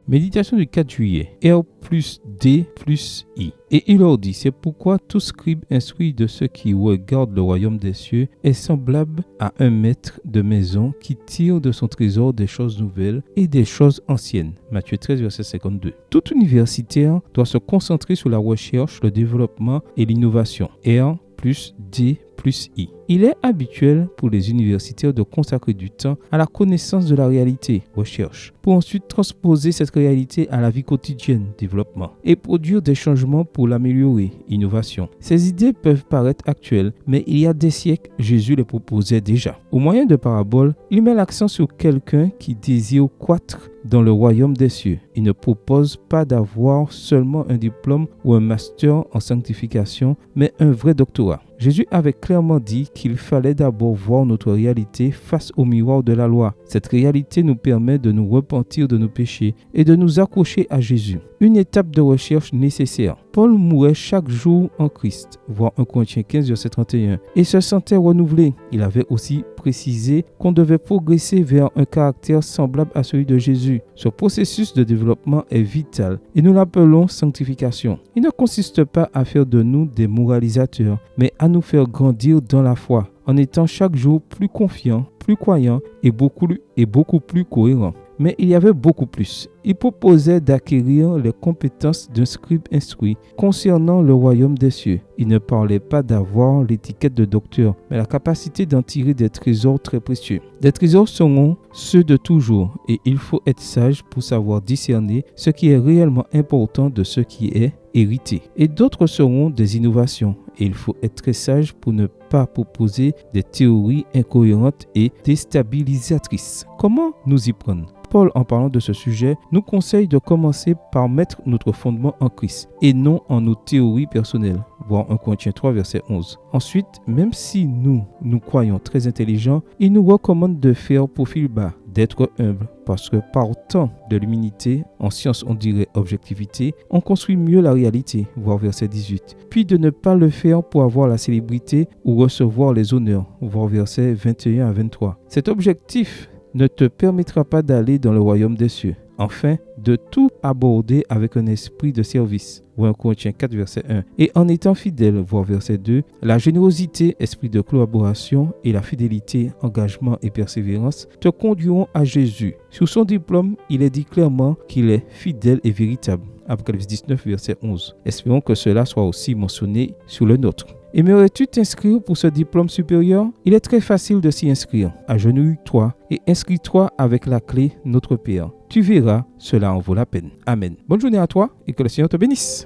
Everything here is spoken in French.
Méditation du 4 juillet. R plus D plus I. Et il leur dit, c'est pourquoi tout scribe instruit de ceux qui regardent le royaume des cieux est semblable à un maître de maison qui tire de son trésor des choses nouvelles et des choses anciennes. Matthieu 13, verset 52. Tout universitaire doit se concentrer sur la recherche, le développement et l'innovation. R plus D plus I. Il est habituel pour les universitaires de consacrer du temps à la connaissance de la réalité, recherche, pour ensuite transposer cette réalité à la vie quotidienne, développement, et produire des changements pour l'améliorer, innovation. Ces idées peuvent paraître actuelles, mais il y a des siècles, Jésus les proposait déjà. Au moyen de paraboles, il met l'accent sur quelqu'un qui désire croître dans le royaume des cieux. Il ne propose pas d'avoir seulement un diplôme ou un master en sanctification, mais un vrai doctorat. Jésus avait clairement dit qu'il fallait d'abord voir notre réalité face au miroir de la loi. Cette réalité nous permet de nous repentir de nos péchés et de nous accrocher à Jésus. Une étape de recherche nécessaire. Paul mourait chaque jour en Christ, voir 1 Corinthiens 15, verset 31, et se sentait renouvelé. Il avait aussi précisé qu'on devait progresser vers un caractère semblable à celui de Jésus. Ce processus de développement est vital et nous l'appelons sanctification. Il ne consiste pas à faire de nous des moralisateurs, mais à nous faire grandir dans la foi, en étant chaque jour plus confiants, plus croyants et beaucoup plus cohérents. Mais il y avait beaucoup plus. Il proposait d'acquérir les compétences d'un scribe instruit concernant le royaume des cieux. Il ne parlait pas d'avoir l'étiquette de docteur, mais la capacité d'en tirer des trésors très précieux. Des trésors seront ceux de toujours, et il faut être sage pour savoir discerner ce qui est réellement important de ce qui est hérité. Et d'autres seront des innovations, et il faut être très sage pour ne pas proposer des théories incohérentes et déstabilisatrices. Comment nous y prendre ? Paul, en parlant de ce sujet, nous conseille de commencer par mettre notre fondement en Christ et non en nos théories personnelles. Voir 1 Corinthiens 3, verset 11. Ensuite, même si nous croyons très intelligents, il nous recommande de faire profil bas, d'être humble, parce que partant de l'humilité, en science on dirait objectivité, on construit mieux la réalité, voir verset 18. Puis de ne pas le faire pour avoir la célébrité ou recevoir les honneurs, voir verset 21 à 23. Cet objectif ne te permettra pas d'aller dans le royaume des cieux. Enfin, de tout aborder avec un esprit de service, voir 1 Corinthiens 4, verset 1. Et en étant fidèle, voir verset 2, la générosité, esprit de collaboration et la fidélité, engagement et persévérance te conduiront à Jésus. Sur son diplôme, il est dit clairement qu'il est fidèle et véritable. Apocalypse 19, verset 11. Espérons que cela soit aussi mentionné sur le nôtre. Aimerais-tu t'inscrire pour ce diplôme supérieur? Il est très facile de s'y inscrire. Agenouille-toi et inscris-toi avec la clé Notre Père. Tu verras, cela en vaut la peine. Amen. Bonne journée à toi et que le Seigneur te bénisse.